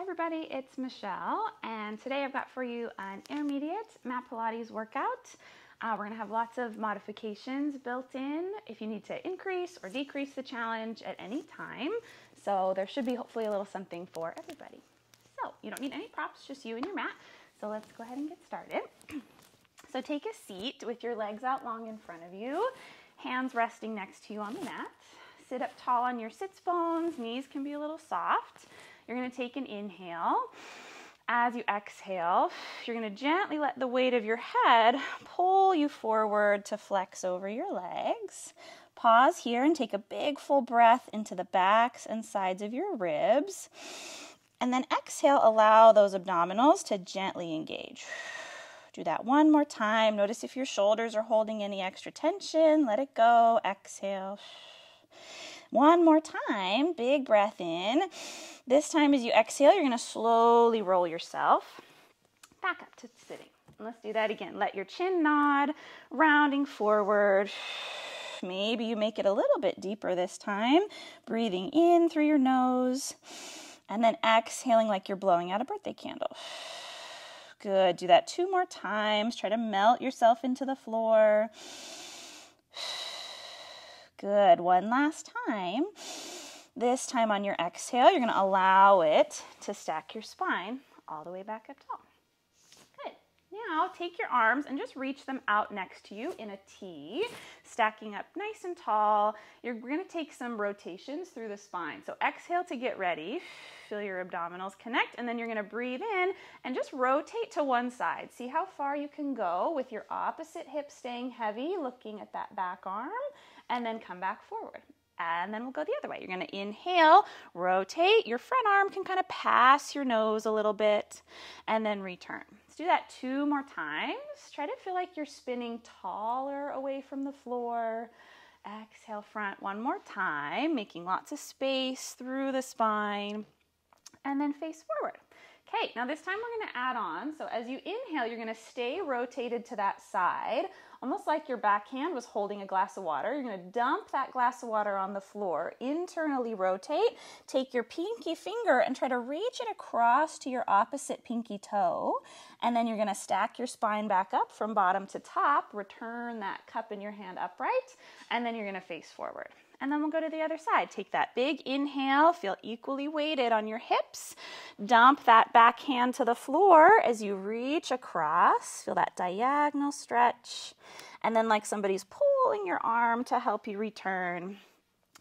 everybody, it's Michelle, and today I've got for you an intermediate mat Pilates workout. We're going to have lots of modifications built in if you need to increase or decrease the challenge at any time. So there should be hopefully a little something for everybody. So you don't need any props, just you and your mat. So let's go ahead and get started. So take a seat with your legs out long in front of you, hands resting next to you on the mat. Sit up tall on your sits bones, knees can be a little soft. You're going to take an inhale. As you exhale, you're going to gently let the weight of your head pull you forward to flex over your legs. Pause here and take a big full breath into the backs and sides of your ribs. And then exhale, allow those abdominals to gently engage. Do that one more time. Notice if your shoulders are holding any extra tension. Let it go. Exhale. One more time. Big breath in. This time as you exhale, you're going to slowly roll yourself back up to sitting. And let's do that again. Let your chin nod, rounding forward. Maybe you make it a little bit deeper this time. Breathing in through your nose. And then exhaling like you're blowing out a birthday candle. Good. Do that 2 more times. Try to melt yourself into the floor. Good. One last time. This time on your exhale, you're going to allow it to stack your spine all the way back up tall. Good. Now take your arms and just reach them out next to you in a T, stacking up nice and tall. You're going to take some rotations through the spine. So exhale to get ready. Feel your abdominals connect, and then you're going to breathe in and just rotate to one side. See how far you can go with your opposite hip staying heavy, looking at that back arm, and then come back forward. And then we'll go the other way. You're going to inhale, rotate. Your front arm can kind of pass your nose a little bit, and then return. Let's do that 2 more times. Try to feel like you're spinning taller away from the floor. Exhale, front one more time, making lots of space through the spine, and then face forward. Okay, now this time we're going to add on. So as you inhale, you're going to stay rotated to that side, almost like your back hand was holding a glass of water. You're going to dump that glass of water on the floor, internally rotate, take your pinky finger and try to reach it across to your opposite pinky toe. And then you're going to stack your spine back up from bottom to top, return that cup in your hand upright, and then you're going to face forward. And then we'll go to the other side. Take that big inhale, feel equally weighted on your hips. Dump that back hand to the floor as you reach across. Feel that diagonal stretch. And then like somebody's pulling your arm to help you return.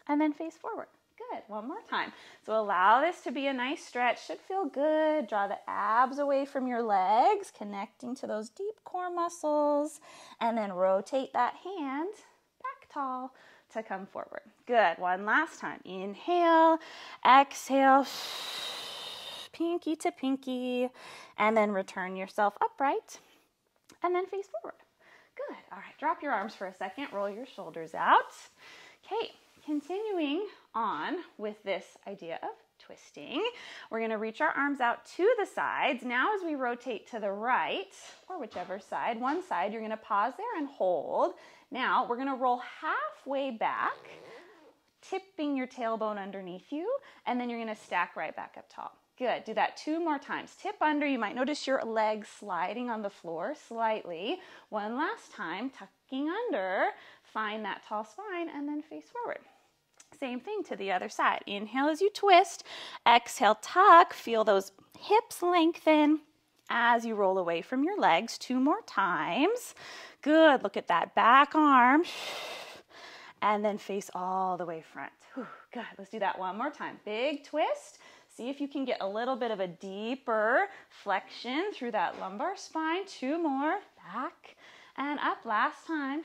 And then face forward. Good. One more time. So allow this to be a nice stretch. Should feel good. Draw the abs away from your legs, connecting to those deep core muscles. And then rotate that hand back tall to come forward. Good. One last time. Inhale, exhale, pinky to pinky, and then return yourself upright, and then face forward. Good. All right. Drop your arms for a second. Roll your shoulders out. Okay. Continuing on with this idea of twisting, we're going to reach our arms out to the sides. Now as we rotate to the right, or whichever side, one side, you're going to pause there and hold. Now we're going to roll halfway back, tipping your tailbone underneath you, and then you're going to stack right back up tall. Good. Do that 2 more times. Tip under. You might notice your legs sliding on the floor slightly. One last time, tucking under, find that tall spine, and then face forward. Same thing to the other side. Inhale as you twist. Exhale, tuck. Feel those hips lengthen as you roll away from your legs 2 more times. Good. Look at that back arm. And then face all the way front. Whew, good. Let's do that one more time. Big twist. See if you can get a little bit of a deeper flexion through that lumbar spine. 2 more. Back and up. Last time.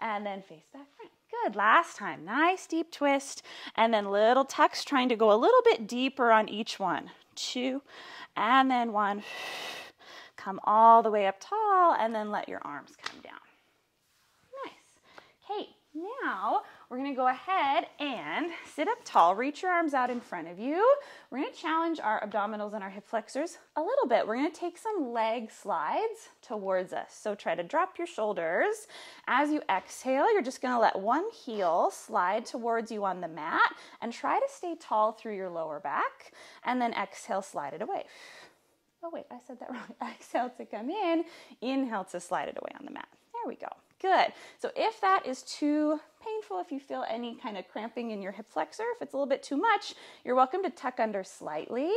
And then face back front. Good. Last time. Nice deep twist. And then little tucks, trying to go a little bit deeper on each one. 2. And then 1. Come all the way up tall, and then let your arms come down. Nice. Okay, Now, we're going to go ahead and sit up tall. Reach your arms out in front of you. We're going to challenge our abdominals and our hip flexors a little bit. We're going to take some leg slides towards us. So try to drop your shoulders. As you exhale, you're just going to let one heel slide towards you on the mat and try to stay tall through your lower back. And then exhale, slide it away. Oh wait, I said that wrong. Exhale to come in. Inhale to slide it away on the mat. There we go. Good. So if that is too painful, if you feel any kind of cramping in your hip flexor, if it's a little bit too much, you're welcome to tuck under slightly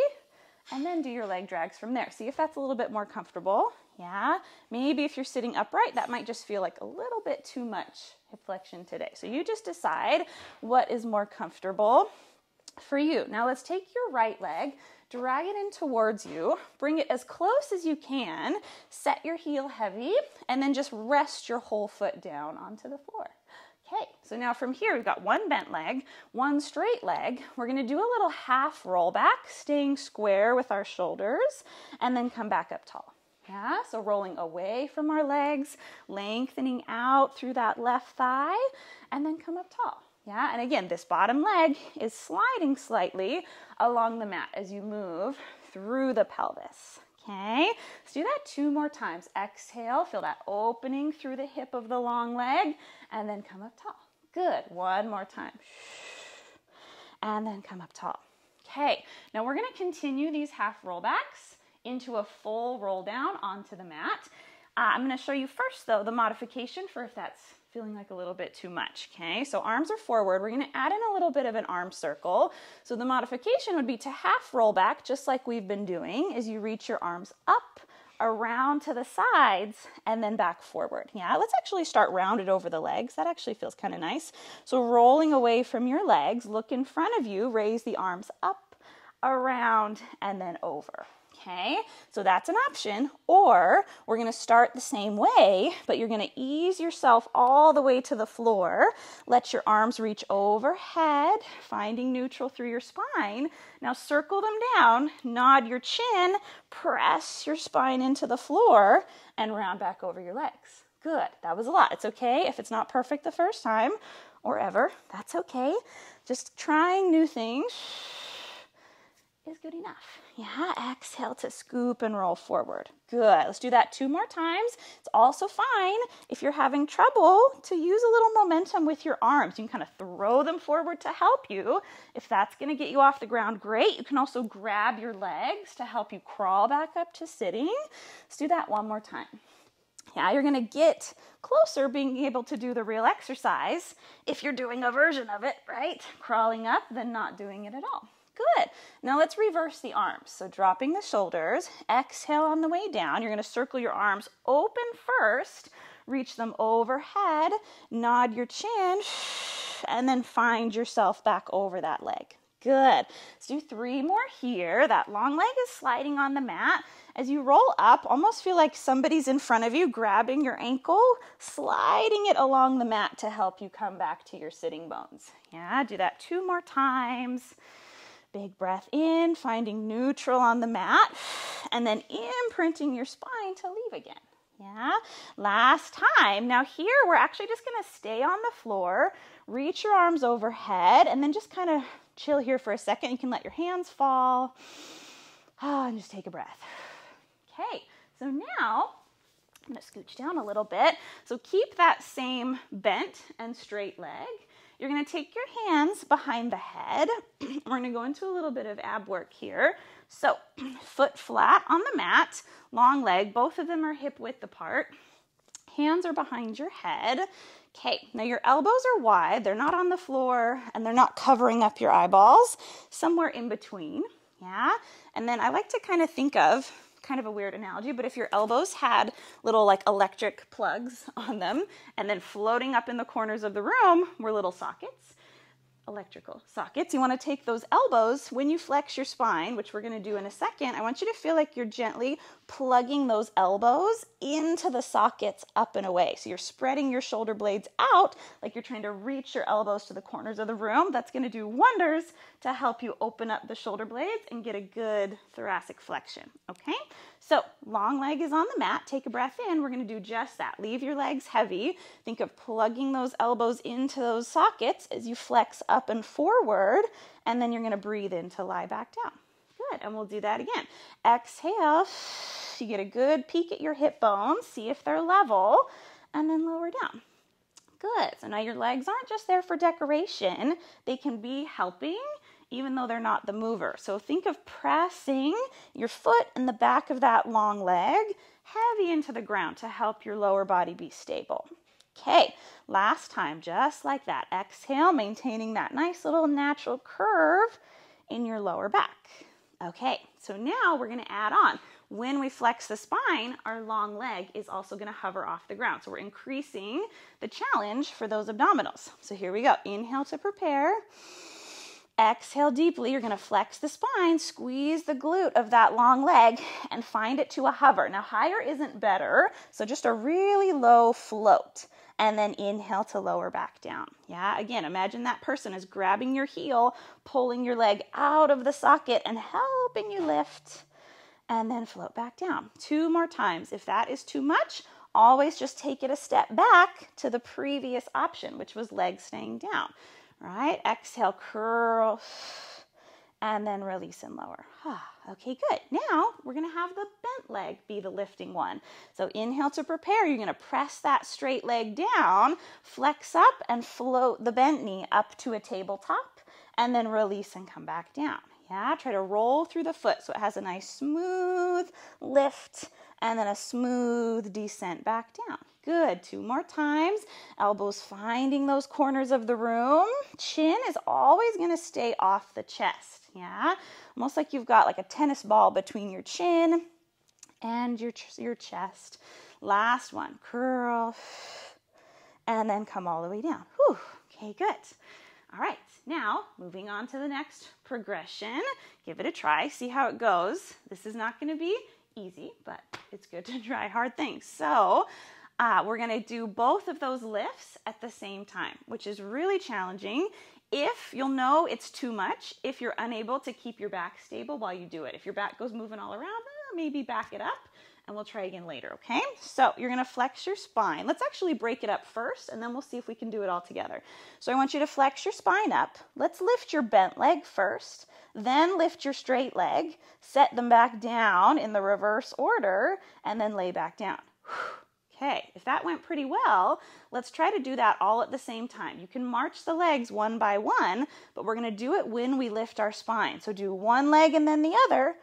and then do your leg drags from there. See if that's a little bit more comfortable. Yeah. Maybe if you're sitting upright, that might just feel like a little bit too much hip flexion today. So you just decide what is more comfortable for you. Now let's take your right leg, drag it in towards you, bring it as close as you can, set your heel heavy, and then just rest your whole foot down onto the floor. Okay, so now from here, we've got one bent leg, one straight leg. We're gonna do a little half roll back, staying square with our shoulders, and then come back up tall. Yeah, so rolling away from our legs, lengthening out through that left thigh, and then come up tall. Yeah, and again, this bottom leg is sliding slightly along the mat as you move through the pelvis. Okay, let's do that 2 more times. Exhale, feel that opening through the hip of the long leg, and then come up tall. Good, 1 more time. And then come up tall. Okay, now we're gonna continue these half rollbacks into a full roll down onto the mat. I'm gonna show you first though, the modification for if that's feeling like a little bit too much, okay? So arms are forward. We're gonna add in a little bit of an arm circle. So the modification would be to half roll back, just like we've been doing, is you reach your arms up, around to the sides, and then back forward. Yeah, let's actually start rounded over the legs. That actually feels kind of nice. So rolling away from your legs, look in front of you, raise the arms up, around, and then over. Okay, so that's an option, or we're gonna start the same way, but you're gonna ease yourself all the way to the floor. Let your arms reach overhead, finding neutral through your spine. Now circle them down, nod your chin, press your spine into the floor, and round back over your legs. Good, that was a lot. It's okay if it's not perfect the first time, or ever, that's okay. Just trying new things is good enough. Yeah, exhale to scoop and roll forward. Good, let's do that 2 more times. It's also fine if you're having trouble to use a little momentum with your arms. You can kind of throw them forward to help you. If that's gonna get you off the ground, great. You can also grab your legs to help you crawl back up to sitting. Let's do that 1 more time. Yeah, you're gonna get closer being able to do the real exercise if you're doing a version of it, right? Crawling up, then not doing it at all. Good. Now let's reverse the arms. So dropping the shoulders, exhale on the way down. You're going to circle your arms open first, reach them overhead, nod your chin, and then find yourself back over that leg. Good. Let's do 3 more here. That long leg is sliding on the mat. As you roll up, almost feel like somebody's in front of you, grabbing your ankle, sliding it along the mat to help you come back to your sitting bones. Yeah, do that 2 more times. Big breath in, finding neutral on the mat, and then imprinting your spine to leave again. Yeah, last time. Now here, we're actually just gonna stay on the floor, reach your arms overhead, and then just kind of chill here for a second. You can let your hands fall, and just take a breath. Okay, so now, I'm gonna scooch down a little bit. So keep that same bent and straight leg. You're going to take your hands behind the head. We're going to go into a little bit of ab work here. So foot flat on the mat, long leg, both of them are hip width apart. Hands are behind your head. Okay, now your elbows are wide. They're not on the floor and they're not covering up your eyeballs. Somewhere in between, yeah? And then I like to kind of think of, kind of a weird analogy, but if your elbows had little like electric plugs on them and then floating up in the corners of the room were little sockets, electrical sockets. You want to take those elbows when you flex your spine, which we're going to do in a second. I want you to feel like you're gently plugging those elbows into the sockets up and away. So you're spreading your shoulder blades out like you're trying to reach your elbows to the corners of the room. That's going to do wonders to help you open up the shoulder blades and get a good thoracic flexion. Okay, so long leg is on the mat. Take a breath in. We're going to do just that. Leave your legs heavy. Think of plugging those elbows into those sockets as you flex up and forward, and then you're going to breathe in to lie back down. Good, and we'll do that again. Exhale, you get a good peek at your hip bones, see if they're level, and then lower down. Good, so now your legs aren't just there for decoration, they can be helping even though they're not the mover. So think of pressing your foot in the back of that long leg heavy into the ground to help your lower body be stable. Okay, last time, just like that. Exhale, maintaining that nice little natural curve in your lower back. Okay, so now we're going to add on. When we flex the spine, our long leg is also going to hover off the ground. So we're increasing the challenge for those abdominals. So here we go. Inhale to prepare. Exhale deeply. You're going to flex the spine, squeeze the glute of that long leg, and find it to a hover. Now, higher isn't better, so just a really low float. And then inhale to lower back down. Yeah, again, imagine that person is grabbing your heel, pulling your leg out of the socket and helping you lift, and then float back down. 2 more times. If that is too much, always just take it a step back to the previous option, which was legs staying down. Right? Exhale, curl, and then release and lower. Okay, good. Now we're going to have the bent leg be the lifting one. So inhale to prepare. You're going to press that straight leg down, flex up, and float the bent knee up to a tabletop, and then release and come back down. Yeah, try to roll through the foot so it has a nice smooth lift and then a smooth descent back down. Good. 2 more times. Elbows finding those corners of the room. Chin is always going to stay off the chest. Yeah, almost like you've got like a tennis ball between your chin and your chest. Last one. Curl and then come all the way down. Whew. Okay, good. All right, now moving on to the next progression. Give it a try, see how it goes. This is not going to be easy, but it's good to try hard things. So we're going to do both of those lifts at the same time, which is really challenging. If you'll know it's too much, if you're unable to keep your back stable while you do it. If your back goes moving all around, maybe back it up. And we'll try again later, okay? So you're going to flex your spine. Let's actually break it up first, and then we'll see if we can do it all together. So I want you to flex your spine up. Let's lift your bent leg first, then lift your straight leg, set them back down in the reverse order, and then lay back down. Okay, if that went pretty well, let's try to do that all at the same time. You can march the legs one by one, but we're going to do it when we lift our spine. So do one leg and then the other,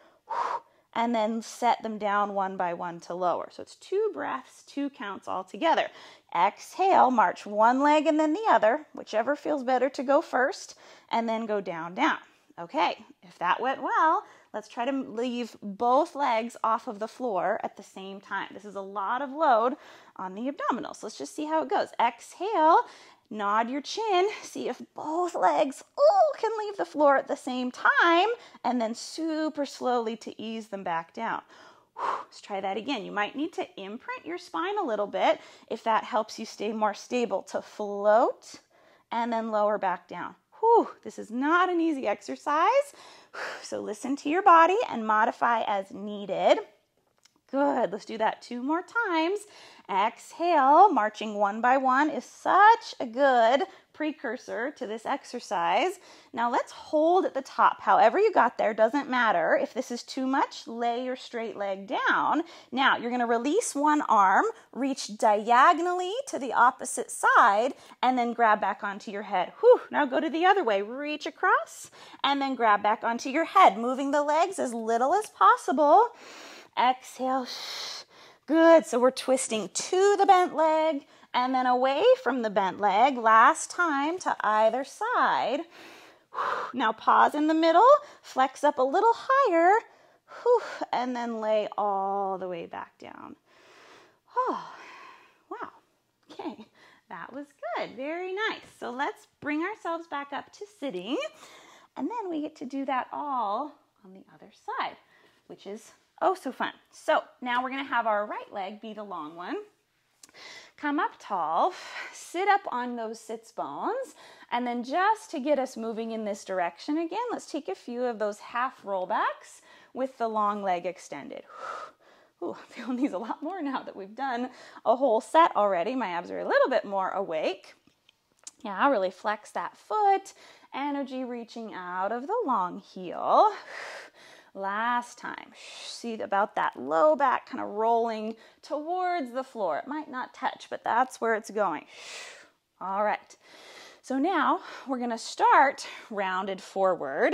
and then set them down one by one to lower. So it's 2 breaths, 2 counts all together. Exhale, march one leg and then the other, whichever feels better to go first, and then go down, down. Okay, if that went well, let's try to leave both legs off of the floor at the same time. This is a lot of load on the abdominals. Let's just see how it goes. Exhale, nod your chin, see if both legs can leave the floor at the same time, and then super slowly to ease them back down. Let's try that again. You might need to imprint your spine a little bit if that helps you stay more stable, to float and then lower back down. This is not an easy exercise, so listen to your body and modify as needed. Good. Let's do that 2 more times. Exhale, marching one by one is such a good precursor to this exercise. Now let's hold at the top. However you got there, doesn't matter. If this is too much, lay your straight leg down. Now you're going to release one arm, reach diagonally to the opposite side, and then grab back onto your head. Now go to the other way. Reach across, and then grab back onto your head, moving the legs as little as possible. Exhale. Good. So we're twisting to the bent leg and then away from the bent leg. Last time to either side. Now pause in the middle, flex up a little higher, and then lay all the way back down. Oh, wow. Okay. That was good. Very nice. So let's bring ourselves back up to sitting, and then we get to do that all on the other side, which is oh so fun. So now we're going to have our right leg be the long one. Come up tall, sit up on those sits bones, and then just to get us moving in this direction again, let's take a few of those half rollbacks with the long leg extended. Ooh, I'm feeling these a lot more now that we've done a whole set already. My abs are a little bit more awake. Yeah, really flex that foot, energy reaching out of the long heel. Last time, see about that low back kind of rolling towards the floor. It might not touch, but that's where it's going. All right, so now we're gonna start rounded forward,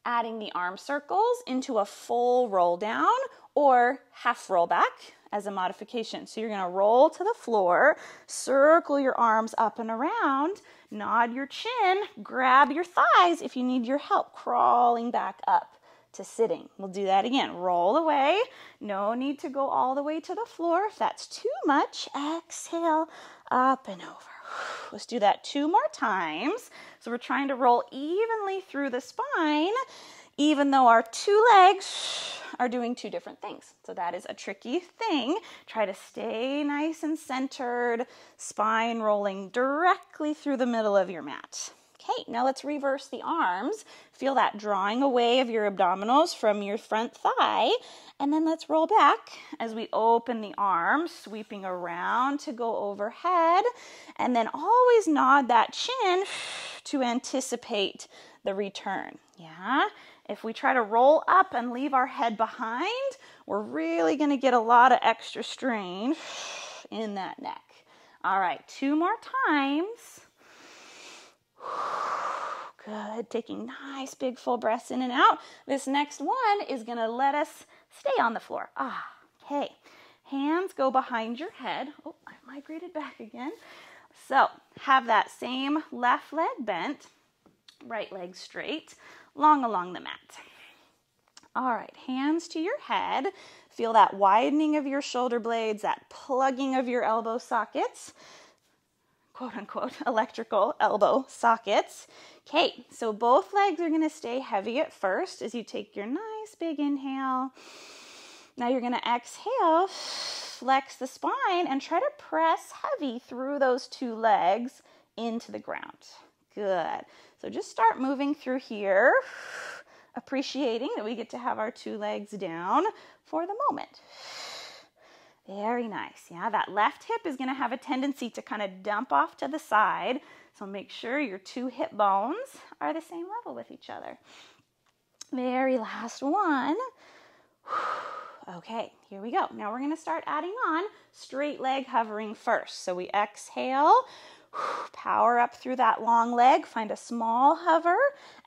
adding the arm circles into a full roll down or half roll back as a modification. So you're gonna roll to the floor, circle your arms up and around, nod your chin, grab your thighs if you need your help crawling back up to sitting. We'll do that again. Roll away. No need to go all the way to the floor. If that's too much, exhale, up and over. Let's do that 2 more times. So we're trying to roll evenly through the spine, even though our 2 legs are doing 2 different things. So that is a tricky thing. Try to stay nice and centered, spine rolling directly through the middle of your mat. Okay, now let's reverse the arms. Feel that drawing away of your abdominals from your front thigh. And then let's roll back as we open the arms, sweeping around to go overhead. And then always nod that chin to anticipate the return. Yeah, if we try to roll up and leave our head behind, we're really going to get a lot of extra strain in that neck. All right, 2 more times. Good, taking nice big full breaths in and out. This next one is gonna let us stay on the floor. Okay. Hands go behind your head. Oh, I migrated back again. So have that same left leg bent, right leg straight, long along the mat. All right, hands to your head. Feel that widening of your shoulder blades, that plugging of your elbow sockets. Quote unquote, electrical elbow sockets. Okay, so both legs are going to stay heavy at first as you take your nice big inhale. Now you're going to exhale, flex the spine, and try to press heavy through those 2 legs into the ground. Good. So just start moving through here, appreciating that we get to have our 2 legs down for the moment. Very nice. Yeah, that left hip is going to have a tendency to kind of dump off to the side. So make sure your 2 hip bones are the same level with each other. Very last one. Okay, here we go. Now we're going to start adding on straight leg hovering first. So we exhale, power up through that long leg, find a small hover,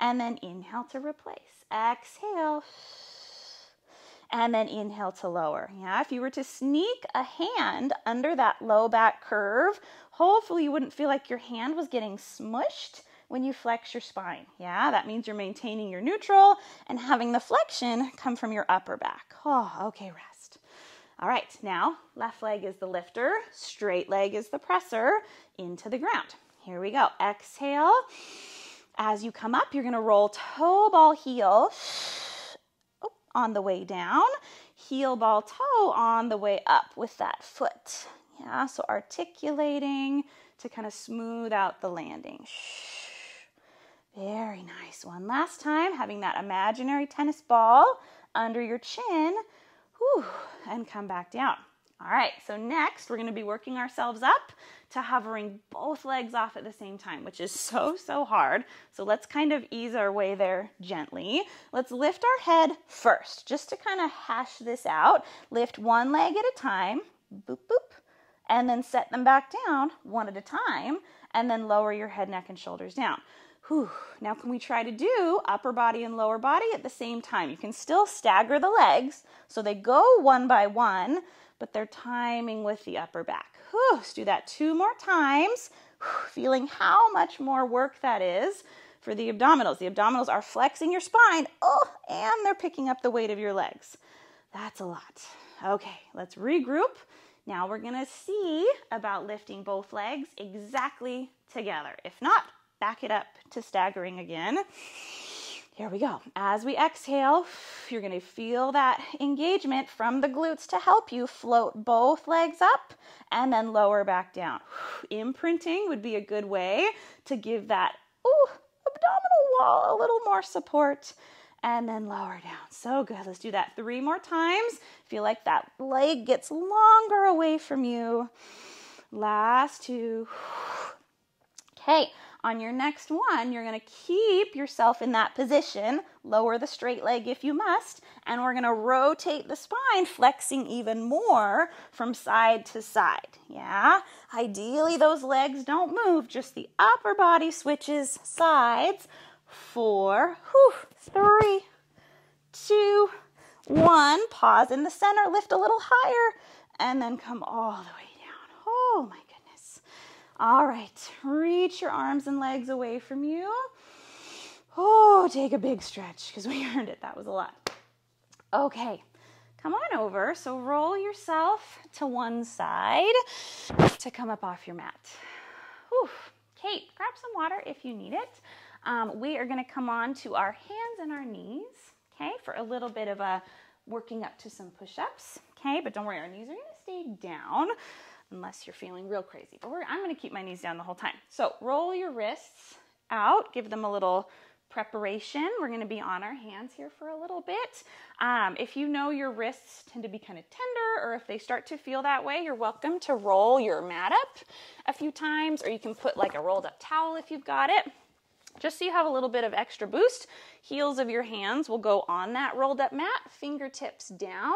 and then inhale to replace. Exhale. And then inhale to lower. Yeah, if you were to sneak a hand under that low back curve, hopefully you wouldn't feel like your hand was getting smushed when you flex your spine. Yeah, that means you're maintaining your neutral and having the flexion come from your upper back. Oh, okay, rest. All right, now left leg is the lifter, straight leg is the presser into the ground. Here we go. Exhale. As you come up, you're going to roll toe ball heel on the way down, heel ball toe on the way up with that foot. Yeah, so articulating to kind of smooth out the landing. Very nice. One last time, having that imaginary tennis ball under your chin, and come back down. All right, so next we're going to be working ourselves up to hovering both legs off at the same time, which is so hard. So let's kind of ease our way there gently. Let's lift our head first, just to kind of hash this out. Lift one leg at a time, boop, boop, and then set them back down one at a time, and then lower your head, neck, and shoulders down. Now can we try to do upper body and lower body at the same time? You can still stagger the legs so they go one by one, but they're timing with the upper back. Let's do that 2 more times, feeling how much more work that is for the abdominals. The abdominals are flexing your spine, and they're picking up the weight of your legs. That's a lot. Okay, let's regroup Now we're gonna see about lifting both legs exactly together. If not, back it up to staggering again. Here we go. As we exhale, you're gonna feel that engagement from the glutes to help you float both legs up and then lower back down. Imprinting would be a good way to give that abdominal wall a little more support and then lower down. So good. Let's do that 3 more times. Feel like that leg gets longer away from you. Last 2. Okay. On your next one, you're going to keep yourself in that position, lower the straight leg if you must, and we're going to rotate the spine, flexing even more from side to side. Yeah? Ideally, those legs don't move, just the upper body switches sides. 4, 3, 2, 1. Pause in the center, lift a little higher, and then come all the way down. Oh my goodness. All right, reach your arms and legs away from you. Oh, take a big stretch because we earned it. That was a lot. Okay, come on over. So roll yourself to one side to come up off your mat. Whew. Kate, grab some water if you need it. We are going to come on to our hands and our knees, okay, for a little bit of a working up to some push-ups, okay? But don't worry, our knees are going to stay down unless you're feeling real crazy. But I'm going to keep my knees down the whole time. So roll your wrists out, give them a little preparation. We're going to be on our hands here for a little bit. If you know your wrists tend to be kind of tender, or if they start to feel that way, you're welcome to roll your mat up a few times, or you can put like a rolled up towel if you've got it, just so you have a little bit of extra boost. Heels of your hands will go on that rolled up mat, fingertips down,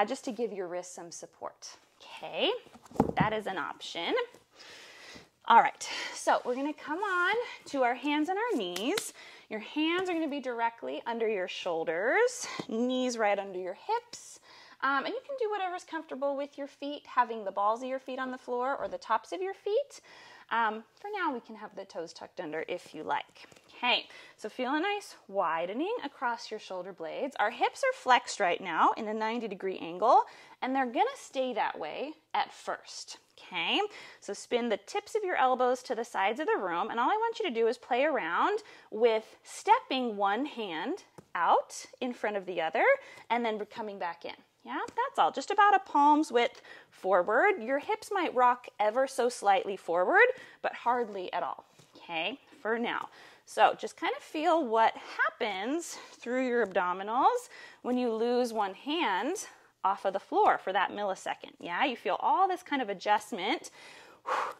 just to give your wrists some support. Okay, that is an option. All right, so we're going to come on to our hands and our knees. Your hands are going to be directly under your shoulders, knees right under your hips. And you can do whatever's comfortable with your feet, having the balls of your feet on the floor or the tops of your feet. For now, we can have the toes tucked under if you like. Okay, so feel a nice widening across your shoulder blades. Our hips are flexed right now in a 90-degree angle, and they're going to stay that way at first. Okay, so spin the tips of your elbows to the sides of the room, and all I want you to do is play around with stepping one hand out in front of the other, and then coming back in. Yeah, that's all. Just about a palm's width forward. Your hips might rock ever so slightly forward, but hardly at all. Okay, for now. So just kind of feel what happens through your abdominals when you lose one hand off of the floor for that millisecond. Yeah, you feel all this kind of adjustment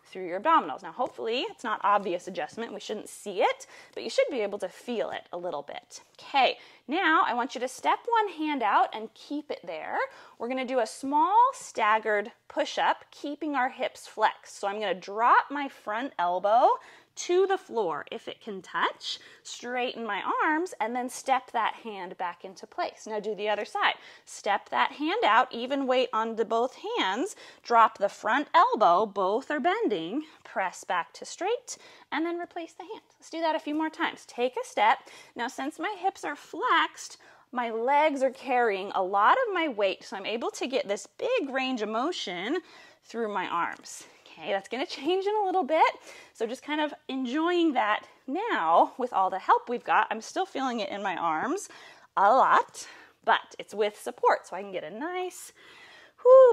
through your abdominals. Now, hopefully it's not obvious adjustment. We shouldn't see it, but you should be able to feel it a little bit. Okay, now I want you to step one hand out and keep it there. We're going to do a small staggered push-up, keeping our hips flexed. So I'm going to drop my front elbow to the floor if it can touch, straighten my arms, and then step that hand back into place. Now do the other side. Step that hand out, even weight onto both hands, drop the front elbow, both are bending, press back to straight, and then replace the hand. Let's do that a few more times. Take a step. Now since my hips are flexed, my legs are carrying a lot of my weight, so I'm able to get this big range of motion through my arms. Okay, that's going to change in a little bit, so just kind of enjoying that now with all the help we've got. I'm still feeling it in my arms a lot, but it's with support, so I can get a nice,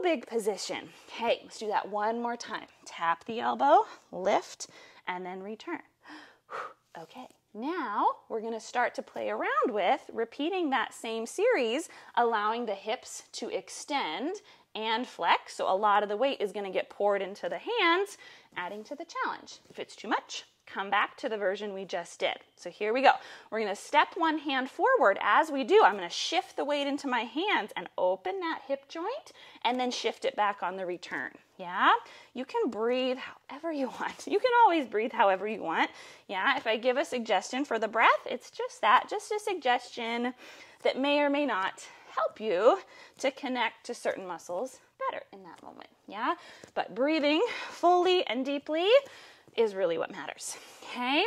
big position. Okay, let's do that one more time. Tap the elbow, lift, and then return. Okay, now we're going to start to play around with repeating that same series, allowing the hips to extend and flex, so a lot of the weight is going to get poured into the hands, adding to the challenge. If it's too much, come back to the version we just did. So here we go. We're going to step one hand forward. As we do, I'm going to shift the weight into my hands and open that hip joint, and then shift it back on the return. Yeah, you can breathe however you want. You can always breathe however you want. Yeah, if I give a suggestion for the breath, it's just that, just a suggestion that may or may not help you to connect to certain muscles better in that moment. Yeah, but breathing fully and deeply is really what matters. Okay,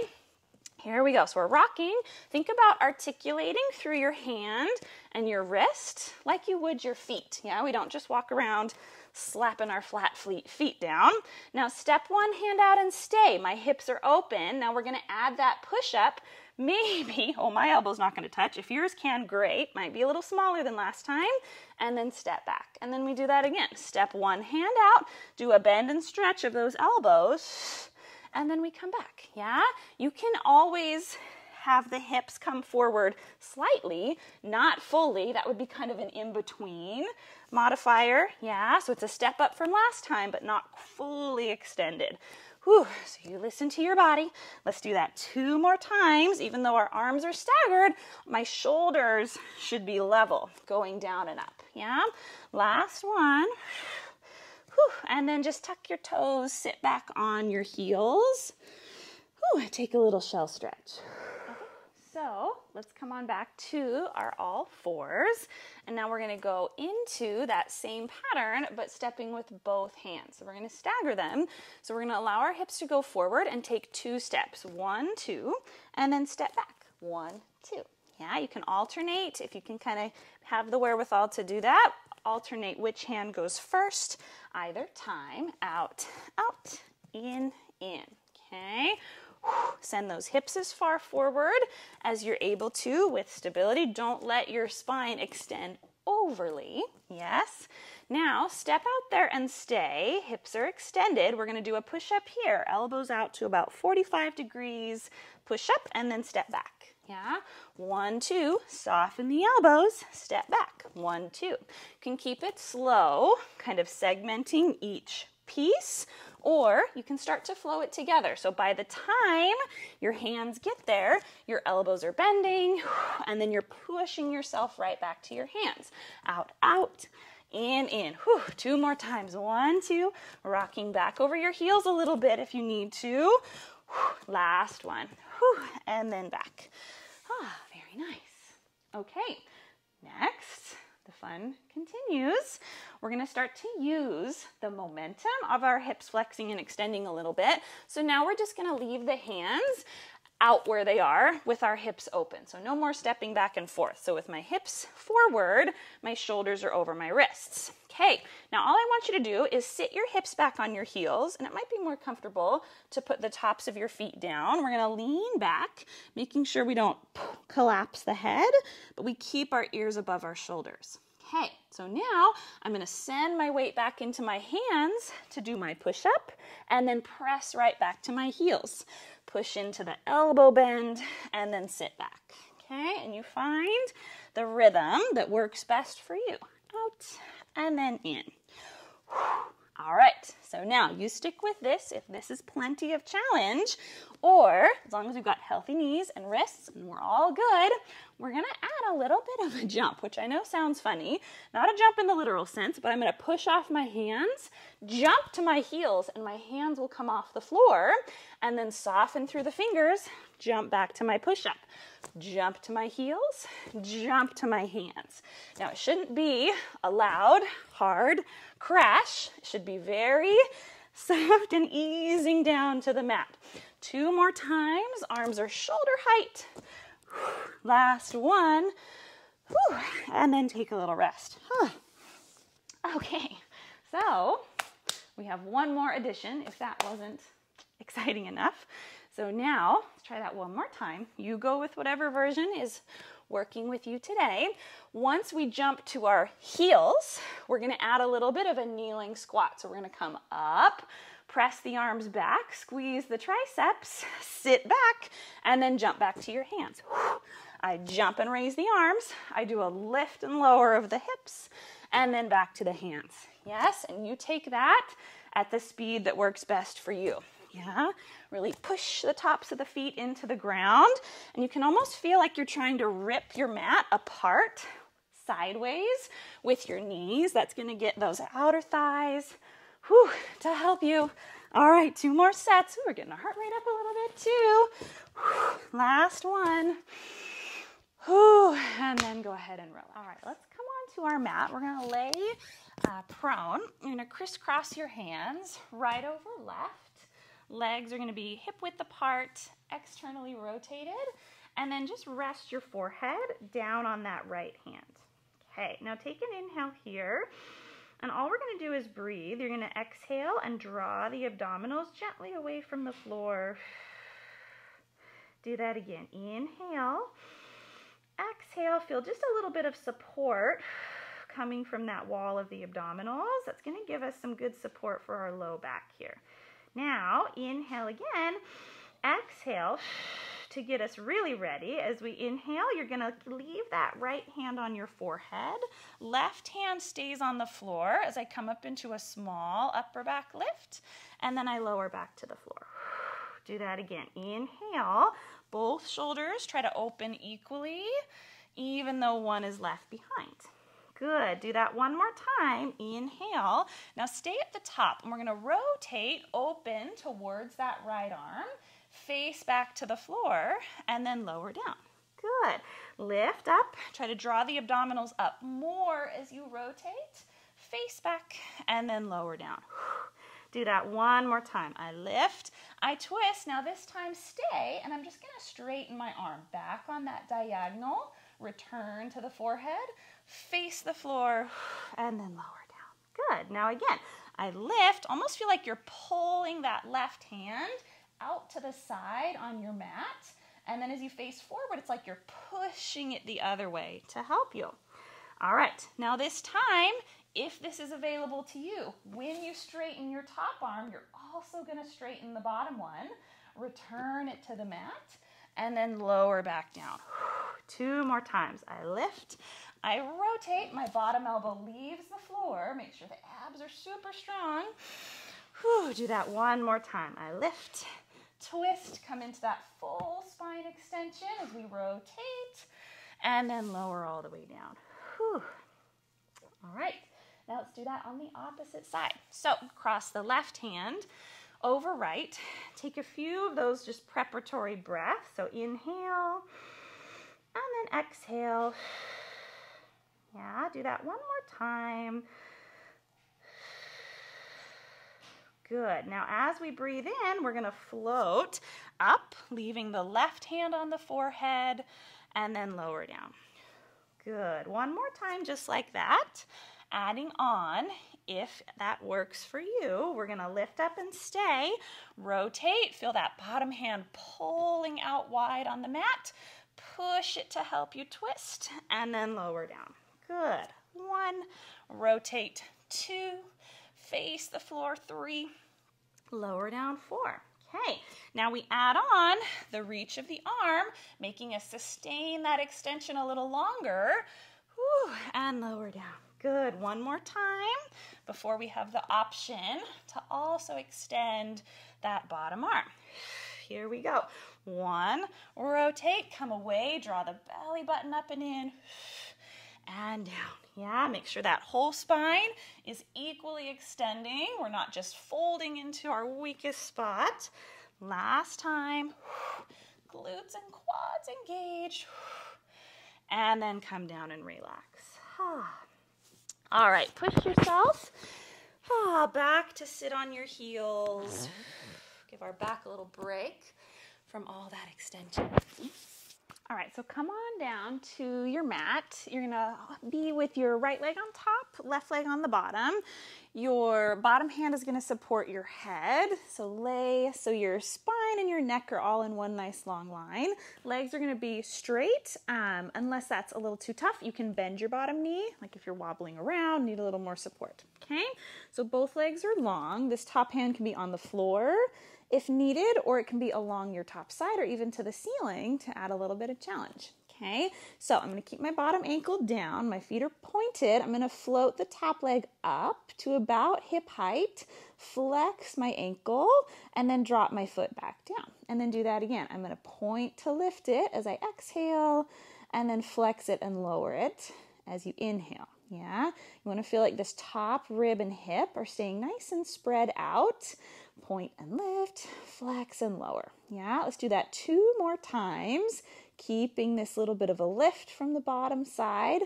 Here we go. So we're rocking. Think about articulating through your hand and your wrist like you would your feet. Yeah, we don't just walk around slapping our flat feet down. Now step one, hand out and stay. My hips are open. Now we're going to add that push-up. Maybe, oh, my elbow's not going to touch. If yours can, great. Might be a little smaller than last time. And then step back. And then we do that again. Step one, hand out. Do a bend and stretch of those elbows. And then we come back, yeah? You can always have the hips come forward slightly, not fully. That would be kind of an in-between modifier, yeah? So it's a step up from last time, but not fully extended. Whew, so you listen to your body. Let's do that 2 more times. Even though our arms are staggered, my shoulders should be level, going down and up, yeah? Last one. Whew, and then just tuck your toes, sit back on your heels. Whew, take a little shell stretch. Okay, so let's come on back to our all fours. And now we're going to go into that same pattern, but stepping with both hands. So we're going to stagger them. So we're going to allow our hips to go forward and take 2 steps. 1, 2, and then step back. 1, 2. Yeah, you can alternate if you can kind of have the wherewithal to do that. Alternate which hand goes first, either time. Out, out, in, okay? Send those hips as far forward as you're able to with stability. Don't let your spine extend overly, yes? Now, step out there and stay. Hips are extended. We're gonna do a push-up here. Elbows out to about 45 degrees. Push up and then step back. Yeah, 1, 2, soften the elbows, step back, 1, 2. You can keep it slow, kind of segmenting each piece, or you can start to flow it together. So by the time your hands get there, your elbows are bending, and then you're pushing yourself right back to your hands. Out, out, in. Whew, 2 more times, 1, 2, rocking back over your heels a little bit if you need to. Whew, last one, whew, and then back. Ah, very nice. Okay, next, the fun continues. We're going to start to use the momentum of our hips flexing and extending a little bit. So now we're just going to leave the hands out where they are with our hips open. So no more stepping back and forth. So with my hips forward, my shoulders are over my wrists. Okay, now all I want you to do is sit your hips back on your heels, and it might be more comfortable to put the tops of your feet down. We're gonna lean back, making sure we don't collapse the head, but we keep our ears above our shoulders. Okay, so now I'm gonna send my weight back into my hands to do my push-up, and then press right back to my heels. Push into the elbow bend, and then sit back. Okay, and you find the rhythm that works best for you. Out, and then in. All right, so now you stick with this if this is plenty of challenge, or as long as we've got healthy knees and wrists and we're all good, we're gonna add a little bit of a jump, which I know sounds funny. Not a jump in the literal sense, but I'm gonna push off my hands, jump to my heels, and my hands will come off the floor, and then soften through the fingers, jump back to my push-up. Jump to my heels, jump to my hands. Now it shouldn't be a loud, hard crash. It should be very soft and easing down to the mat. 2 more times, arms are shoulder height. Last one, and then take a little rest. Okay, so we have one more addition if that wasn't exciting enough. So now, let's try that one more time. You go with whatever version is working with you today. Once we jump to our heels, we're gonna add a little bit of a kneeling squat. So we're gonna come up, press the arms back, squeeze the triceps, sit back, and then jump back to your hands. I jump and raise the arms. I do a lift and lower of the hips, and then back to the hands. Yes, and you take that at the speed that works best for you. Yeah, really push the tops of the feet into the ground, and you can almost feel like you're trying to rip your mat apart sideways with your knees. That's going to get those outer thighs to help you. All right, 2 more sets. We're getting our heart rate up a little bit too. Last one. And then go ahead and roll. All right, let's come on to our mat. We're going to lay prone. You're going to crisscross your hands right over left. Legs are going to be hip width apart, externally rotated, and then just rest your forehead down on that right hand. Okay, now take an inhale here, and all we're going to do is breathe. You're going to exhale and draw the abdominals gently away from the floor. Do that again. Inhale, exhale, feel just a little bit of support coming from that wall of the abdominals. That's going to give us some good support for our low back here. Now, inhale again, exhale to get us really ready. As we inhale, you're going to leave that right hand on your forehead. Left hand stays on the floor as I come up into a small upper back lift, and then I lower back to the floor. Do that again. Inhale, both shoulders try to open equally, even though one is left behind. Good. Do that one more time. Inhale. Now stay at the top, and we're going to rotate open towards that right arm, face back to the floor, and then lower down. Good. Lift up. Try to draw the abdominals up more as you rotate. Face back, and then lower down. Do that one more time. I lift, I twist. Now this time stay, and I'm just going to straighten my arm back on that diagonal. Return to the forehead, face the floor, and then lower down. Good. Now again, I lift, almost feel like you're pulling that left hand out to the side on your mat, and then as you face forward, it's like you're pushing it the other way to help you. All right, now this time, if this is available to you, when you straighten your top arm, you're also going to straighten the bottom one, return it to the mat, and then lower back down. 2 more times. I lift, I rotate, my bottom elbow leaves the floor, make sure the abs are super strong. Do that one more time. I lift, twist, come into that full spine extension as we rotate, and then lower all the way down. All right, now let's do that on the opposite side. So cross the left hand over right. Take a few of those just preparatory breaths. So inhale, and then exhale. Yeah, do that one more time. Good. Now as we breathe in, we're going to float up, leaving the left hand on the forehead, and then lower down. Good. One more time, just like that. Adding on, if that works for you, we're going to lift up and stay. Rotate. Feel that bottom hand pulling out wide on the mat. Push it to help you twist, and then lower down. Good. 1, rotate 2, face the floor 3, lower down 4. Okay, now we add on the reach of the arm, making us sustain that extension a little longer. And lower down. Good. One more time before we have the option to also extend that bottom arm. Here we go. 1, rotate, come away, draw the belly button up and in, and down. Yeah, make sure that whole spine is equally extending. We're not just folding into our weakest spot. Last time. Glutes and quads engaged. And then come down and relax. All right, push yourself back to sit on your heels. Give our back a little break from all that extension. All right, so come on down to your mat. You're gonna be with your right leg on top, left leg on the bottom. Your bottom hand is gonna support your head. So your spine and your neck are all in one nice long line. Legs are gonna be straight. Unless that's a little too tough, you can bend your bottom knee, like if you're wobbling around, need a little more support, okay? So both legs are long. This top hand can be on the floor if needed, or it can be along your top side or even to the ceiling to add a little bit of challenge. Okay, so I'm going to keep my bottom ankle down. My feet are pointed. I'm going to float the top leg up to about hip height, flex my ankle, and then drop my foot back down. And then do that again. I'm going to point to lift it as I exhale, and then flex it and lower it as you inhale. Yeah, you want to feel like this top rib and hip are staying nice and spread out. Point and lift, flex and lower. Yeah, let's do that 2 more times, keeping this little bit of a lift from the bottom side.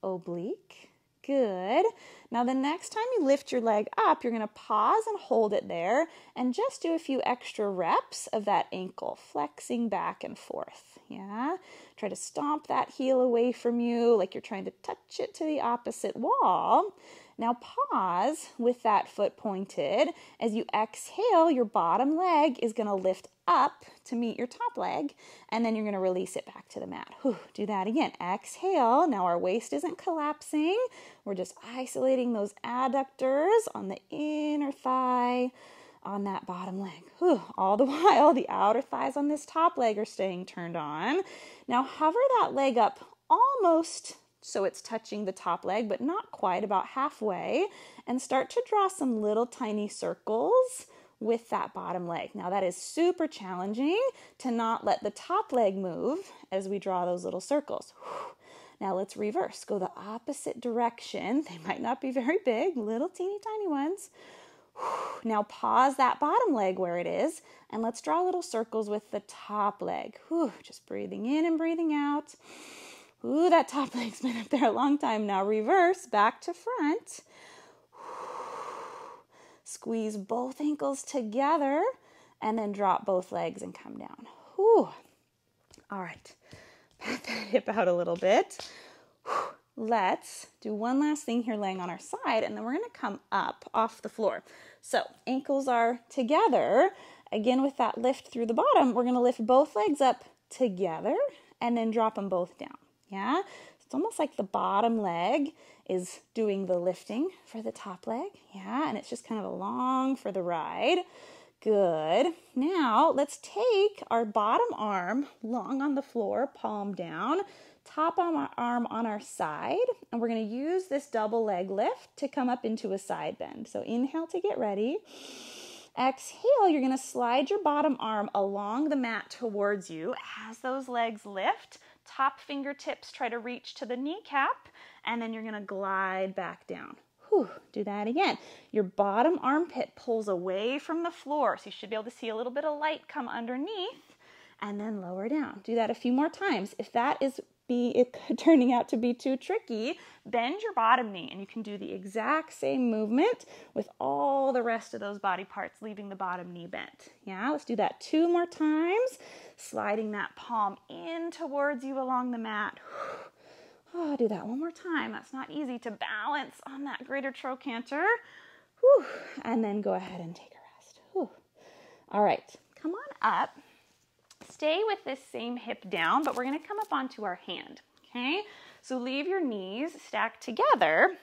Oblique. Good. Now the next time you lift your leg up, you're going to pause and hold it there and just do a few extra reps of that ankle, flexing back and forth. Yeah? Try to stomp that heel away from you like you're trying to touch it to the opposite wall. Now pause with that foot pointed. As you exhale, your bottom leg is going to lift up to meet your top leg, and then you're going to release it back to the mat. Whew, do that again. Exhale. Now our waist isn't collapsing. We're just isolating those adductors on the inner thigh on that bottom leg. Whew. All the while, the outer thighs on this top leg are staying turned on. Now hover that leg up almost so it's touching the top leg, but not quite, about halfway, and start to draw some little tiny circles with that bottom leg. Now that is super challenging to not let the top leg move as we draw those little circles. Now let's reverse, go the opposite direction. They might not be very big, little teeny tiny ones. Now pause that bottom leg where it is, and let's draw little circles with the top leg. Just breathing in and breathing out. Ooh, that top leg's been up there a long time. Now reverse, back to front. Squeeze both ankles together and then drop both legs and come down. All right, pat that hip out a little bit. Let's do one last thing here laying on our side, and then we're going to come up off the floor. So ankles are together. Again, with that lift through the bottom, we're going to lift both legs up together and then drop them both down. Yeah, it's almost like the bottom leg is doing the lifting for the top leg. Yeah, and it's just kind of along for the ride. Good. Now let's take our bottom arm long on the floor, palm down, top arm on our side, and we're going to use this double leg lift to come up into a side bend. So inhale to get ready. Exhale, you're going to slide your bottom arm along the mat towards you as those legs lift. Top fingertips try to reach to the kneecap, and then you're going to glide back down. Do that again. Your bottom armpit pulls away from the floor, so you should be able to see a little bit of light come underneath, and then lower down. Do that a few more times. If that is turning out to be too tricky, bend your bottom knee, and you can do the exact same movement with all the rest of those body parts, leaving the bottom knee bent. Yeah, let's do that 2 more times, sliding that palm in towards you along the mat. Do that 1 more time. That's not easy to balance on that greater trochanter. And then go ahead and take a rest. All right, come on up. Stay with this same hip down, but we're going to come up onto our hand, okay? So leave your knees stacked together.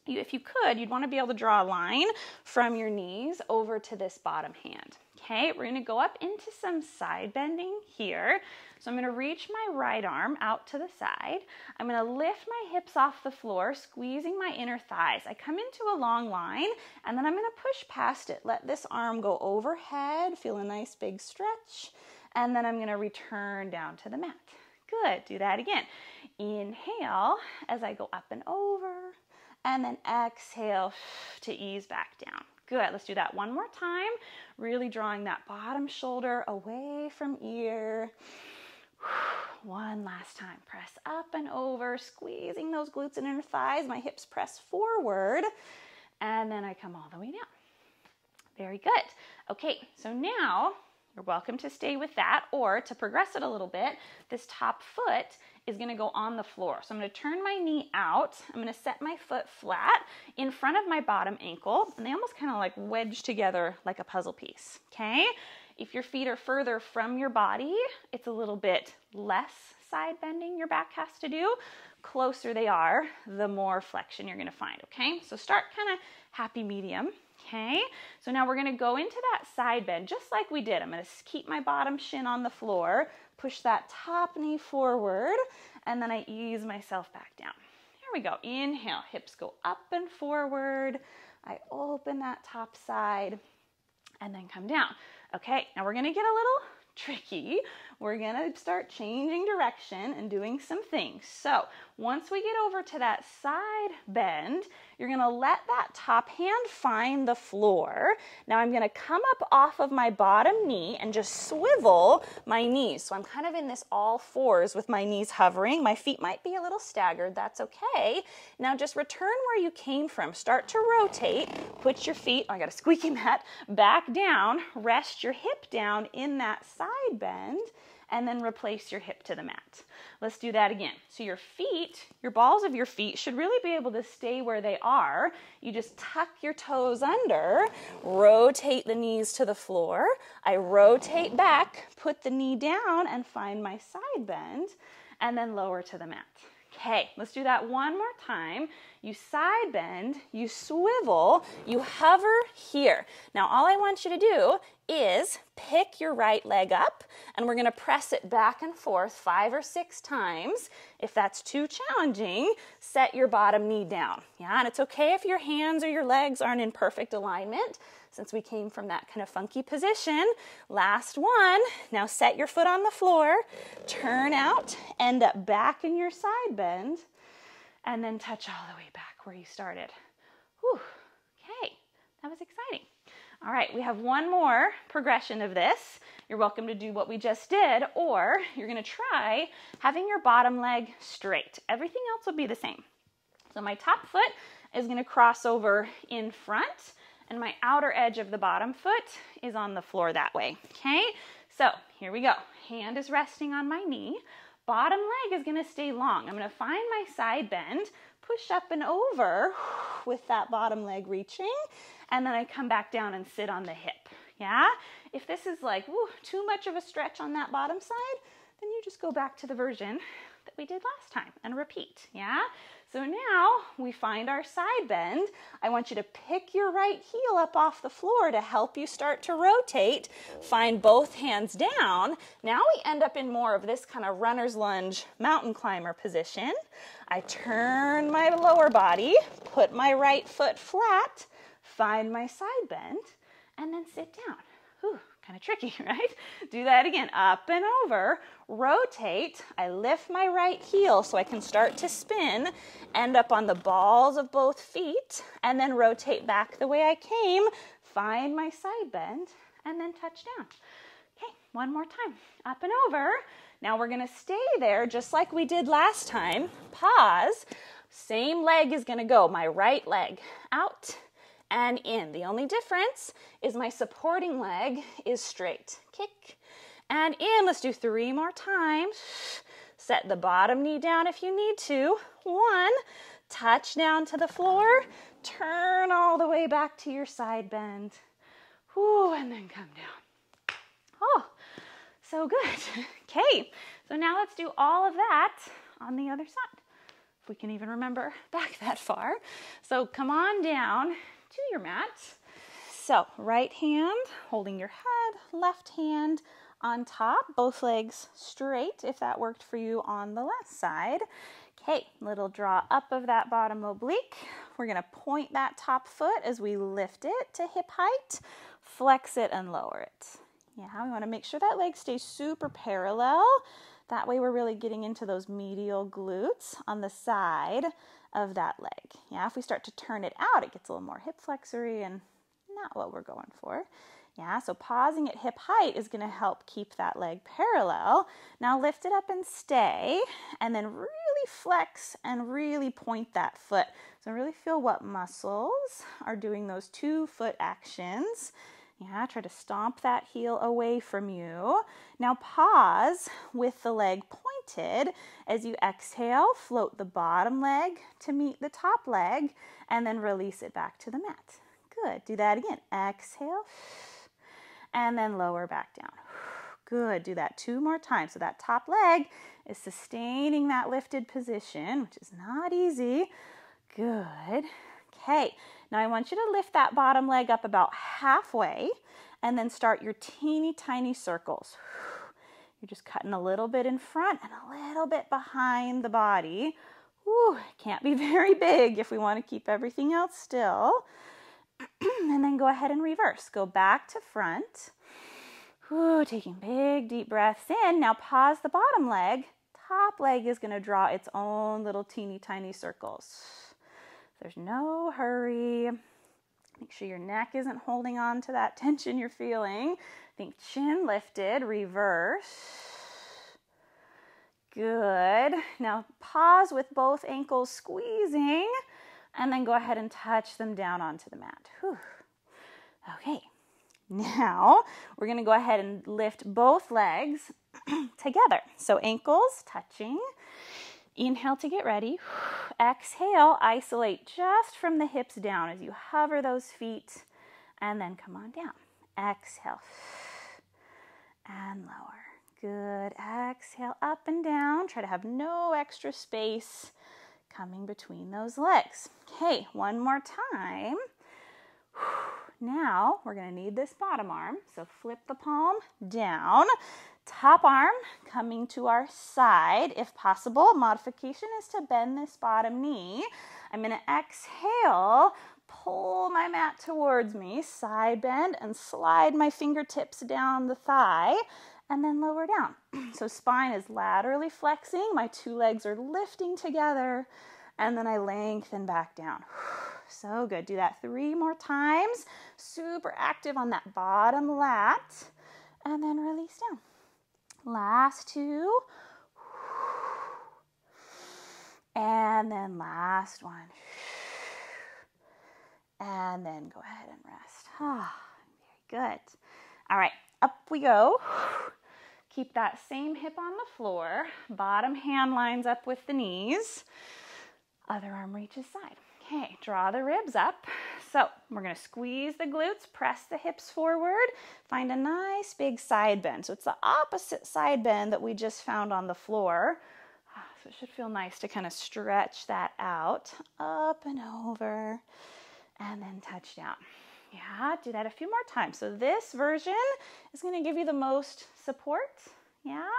If you could, you'd want to be able to draw a line from your knees over to this bottom hand, okay? We're going to go up into some side bending here. So I'm going to reach my right arm out to the side. I'm going to lift my hips off the floor, squeezing my inner thighs. I come into a long line, and then I'm going to push past it. Let this arm go overhead, feel a nice big stretch. And then I'm going to return down to the mat. Good. Do that again. Inhale as I go up and over, and then exhale to ease back down. Good. Let's do that 1 more time. Really drawing that bottom shoulder away from ear. One last time. Press up and over, squeezing those glutes and inner thighs. My hips press forward, and then I come all the way down. Very good. Okay, so now you're welcome to stay with that, or to progress it a little bit, this top foot is going to go on the floor. So I'm going to turn my knee out. I'm going to set my foot flat in front of my bottom ankle, and they almost kind of like wedge together like a puzzle piece, okay? If your feet are further from your body, it's a little bit less side bending your back has to do. Closer they are, the more flexion you're going to find, okay? So start kind of happy medium. Okay, so now we're going to go into that side bend just like we did. I'm going to keep my bottom shin on the floor, push that top knee forward, and then I ease myself back down. Here we go. Inhale, hips go up and forward. I open that top side and then come down. Okay, now we're going to get a little tricky. we're gonna start changing direction and doing some things. So once we get over to that side bend, you're gonna let that top hand find the floor. Now I'm gonna come up off of my bottom knee and just swivel my knees. So I'm kind of in this all fours with my knees hovering. My feet might be a little staggered, that's okay. Now just return where you came from. Start to rotate, put your feet, I got a squeaky mat, back down, rest your hip down in that side bend, and then replace your hip to the mat. Let's do that again. So your feet, your balls of your feet should really be able to stay where they are. You just tuck your toes under, rotate the knees to the floor. I rotate back, put the knee down and find my side bend, and then lower to the mat. Okay, let's do that one more time. You side bend, you swivel, you hover here. Now all I want you to do is pick your right leg up, and we're gonna press it back and forth 5 or 6 times. If that's too challenging, set your bottom knee down. Yeah, and it's okay if your hands or your legs aren't in perfect alignment, since we came from that kind of funky position. Last one. Now set your foot on the floor, turn out, end up back in your side bend, and then touch all the way back where you started. Whew. Okay, that was exciting. All right, we have one more progression of this. You're welcome to do what we just did, or you're gonna try having your bottom leg straight. Everything else will be the same. So my top foot is gonna cross over in front, and my outer edge of the bottom foot is on the floor that way, okay? So here we go. Hand is resting on my knee. Bottom leg is gonna stay long. I'm gonna find my side bend, push up and over with that bottom leg reaching, and then I come back down and sit on the hip, yeah? If this is like, woo, too much of a stretch on that bottom side, then you just go back to the version that we did last time and repeat, yeah? So now we find our side bend. I want you to pick your right heel up off the floor to help you start to rotate. Find both hands down. Now we end up in more of this kind of runner's lunge, mountain climber position. I turn my lower body, put my right foot flat, find my side bend, and then sit down. Whew, kind of tricky, right? Do that again, up and over, rotate. I lift my right heel so I can start to spin, end up on the balls of both feet, and then rotate back the way I came, find my side bend, and then touch down. Okay, one more time, up and over. Now we're gonna stay there just like we did last time. Pause, same leg is gonna go, my right leg out and in. The only difference is my supporting leg is straight. Kick and in. Let's do 3 more times. Set the bottom knee down if you need to. 1, touch down to the floor, turn all the way back to your side bend. Whew, and then come down. Oh, so good. Okay, so now let's do all of that on the other side. If we can even remember back that far. So come on down to your mat. So right hand holding your head, left hand on top, both legs straight if that worked for you on the left side. Okay, little draw up of that bottom oblique. We're gonna point that top foot as we lift it to hip height, flex it and lower it. Yeah, we wanna make sure that leg stays super parallel. That way we're really getting into those medial glutes on the side of that leg. Yeah, if we start to turn it out, it gets a little more hip flexory and not what we're going for. Yeah, so pausing at hip height is gonna help keep that leg parallel. Now lift it up and stay, and then really flex and really point that foot. So really feel what muscles are doing those 2 foot actions. Yeah, try to stomp that heel away from you. Now pause with the leg pointed. As you exhale, float the bottom leg to meet the top leg, and then release it back to the mat. Good, do that again. Exhale, and then lower back down. Good, do that 2 more times. So that top leg is sustaining that lifted position, which is not easy. Good. Okay, now I want you to lift that bottom leg up about halfway and then start your teeny tiny circles. You're just cutting a little bit in front and a little bit behind the body. Whew, can't be very big if we want to keep everything else still. And then go ahead and reverse. Go back to front, Whew, taking big, deep breaths in. Now pause the bottom leg. Top leg is going to draw its own little teeny tiny circles. There's no hurry. Make sure your neck isn't holding on to that tension you're feeling. Think chin lifted, reverse. Good. Now pause with both ankles squeezing, and then go ahead and touch them down onto the mat. Whew. Okay. Now we're going to go ahead and lift both legs together. So ankles touching. Inhale to get ready. Exhale, isolate just from the hips down as you hover those feet, and then come on down. Exhale and lower. Good. Exhale up and down. Try to have no extra space coming between those legs. Okay, one more time. Now we're going to need this bottom arm. So flip the palm down. Top arm coming to our side. If possible, modification is to bend this bottom knee. I'm going to exhale, pull my mat towards me, side bend, and slide my fingertips down the thigh, and then lower down. So spine is laterally flexing. My two legs are lifting together, and then I lengthen back down. So good. Do that 3 more times. Super active on that bottom lat, and then release down. Last 2. And then last one. And then go ahead and rest. Very good. All right, up we go. Keep that same hip on the floor. Bottom hand lines up with the knees. Other arm reaches side. Okay, draw the ribs up. So we're going to squeeze the glutes, press the hips forward, find a nice big side bend. So it's the opposite side bend that we just found on the floor. So it should feel nice to kind of stretch that out, up and over, and then touch down. Yeah, do that a few more times. So this version is going to give you the most support. Yeah.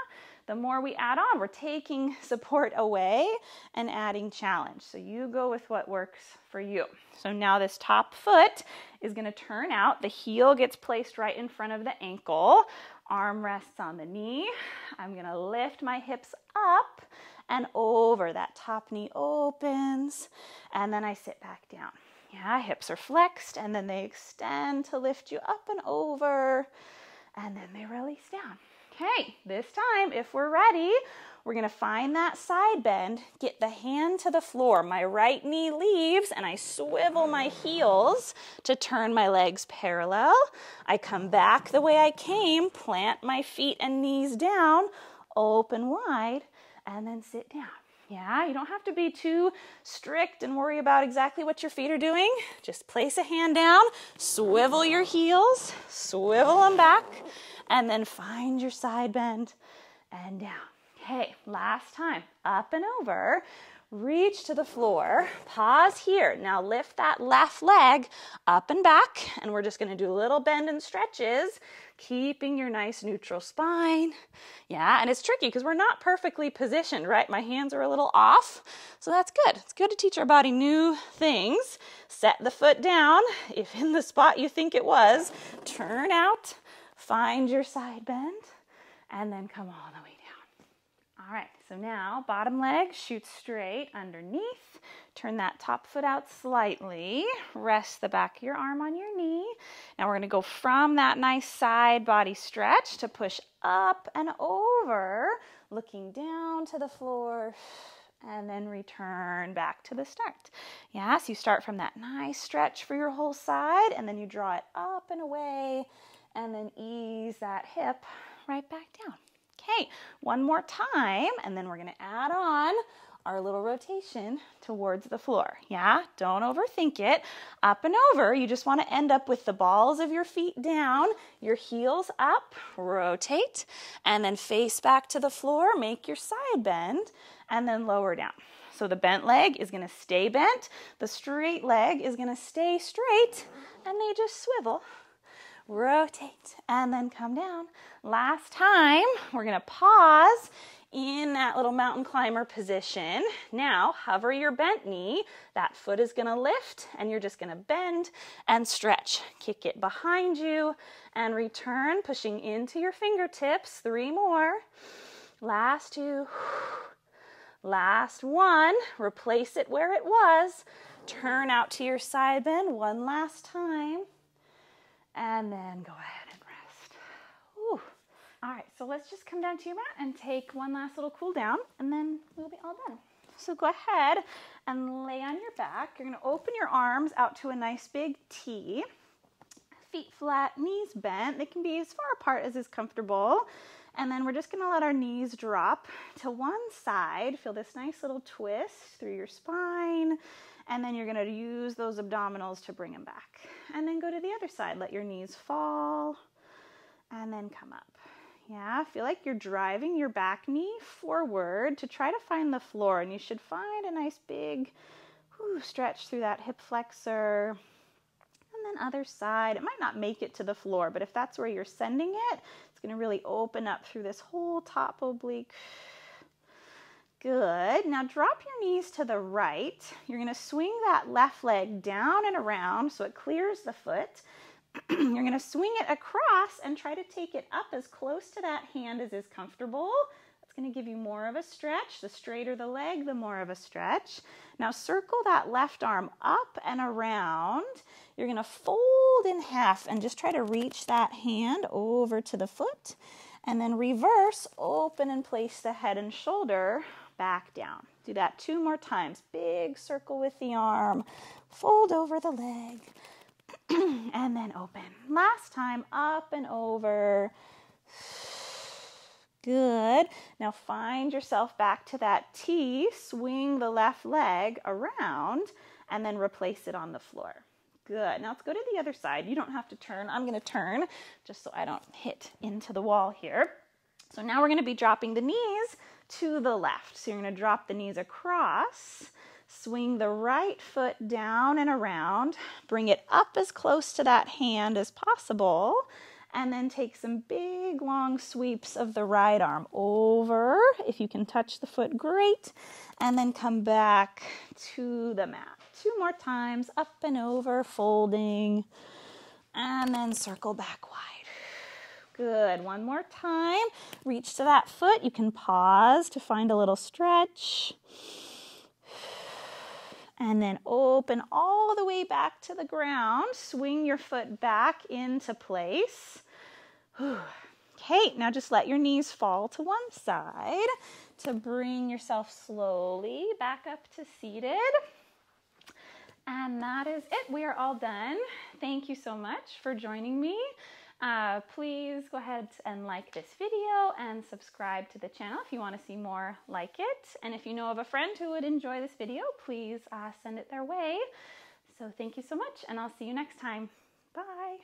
The more we add on, we're taking support away and adding challenge. So you go with what works for you. So now this top foot is going to turn out. The heel gets placed right in front of the ankle. Arm rests on the knee. I'm going to lift my hips up and over. That top knee opens, and then I sit back down. Yeah, hips are flexed, and then they extend to lift you up and over, and then they release down. Okay, this time, if we're ready, we're going to find that side bend, get the hand to the floor. My right knee leaves, and I swivel my heels to turn my legs parallel. I come back the way I came, plant my feet and knees down, open wide, and then sit down. Yeah, you don't have to be too strict and worry about exactly what your feet are doing. Just place a hand down, swivel your heels, swivel them back, and then find your side bend and down. Okay, last time. Up and over. Reach to the floor. Pause here. Now lift that left leg up and back, and we're just going to do a little bend and stretches, keeping your nice neutral spine. Yeah, and it's tricky because we're not perfectly positioned, right? My hands are a little off, so that's good. It's good to teach our body new things. Set the foot down. If in the spot you think it was, turn out. Find your side bend, and then come all the way down. All right, so now bottom leg shoots straight underneath. Turn that top foot out slightly. Rest the back of your arm on your knee. Now we're going to go from that nice side body stretch to push up and over, looking down to the floor, and then return back to the start. Yes, you start from that nice stretch for your whole side, and then you draw it up and away, and then ease that hip right back down. Okay, one more time, and then we're going to add on our little rotation towards the floor. Yeah, don't overthink it. Up and over, you just want to end up with the balls of your feet down, your heels up, rotate, and then face back to the floor, make your side bend, and then lower down. So the bent leg is going to stay bent, the straight leg is going to stay straight, and they just swivel. Rotate, and then come down. Last time, we're going to pause, in that little mountain climber position. Now hover your bent knee. That foot is going to lift and you're just going to bend and stretch. Kick it behind you and return, pushing into your fingertips. 3 more. Last 2. Last 1. Replace it where it was. Turn out to your side bend 1 last time. And then go ahead and rest. Whew. All right, so let's just come down to your mat and take one last little cool down, and then we'll be all done. So go ahead and lay on your back. You're going to open your arms out to a nice big T. Feet flat, knees bent. They can be as far apart as is comfortable. And then we're just going to let our knees drop to one side. Feel this nice little twist through your spine. And then you're going to use those abdominals to bring them back. And then go to the other side. Let your knees fall and then come up. Yeah, feel like you're driving your back knee forward to try to find the floor. And you should find a nice big stretch through that hip flexor. And then other side. It might not make it to the floor, but if that's where you're sending it, it's going to really open up through this whole top oblique. Good. Now drop your knees to the right. You're going to swing that left leg down and around so it clears the foot. You're going to swing it across and try to take it up as close to that hand as is comfortable. That's going to give you more of a stretch. The straighter the leg, the more of a stretch. Now circle that left arm up and around. You're going to fold in half and just try to reach that hand over to the foot. And then reverse, open and place the head and shoulder back down. Do that 2 more times. Big circle with the arm. Fold over the leg. And then open. Last time, up and over. Good. Now find yourself back to that T. Swing the left leg around and then replace it on the floor. Good. Now let's go to the other side. You don't have to turn. I'm going to turn just so I don't hit into the wall here. So now we're going to be dropping the knees to the left. So you're going to drop the knees across, swing the right foot down and around, bring it up as close to that hand as possible, and then take some big long sweeps of the right arm over. If you can touch the foot, great. And then come back to the mat. 2 more times, up and over, folding, and then circle back wide. Good. 1 more time. Reach to that foot. You can pause to find a little stretch. And then open all the way back to the ground. Swing your foot back into place. Okay, now just let your knees fall to one side to bring yourself slowly back up to seated. And that is it. We are all done. Thank you so much for joining me. Please go ahead and like this video and subscribe to the channel if you want to see more like it. And if you know of a friend who would enjoy this video, please send it their way. So thank you so much, and I'll see you next time. Bye.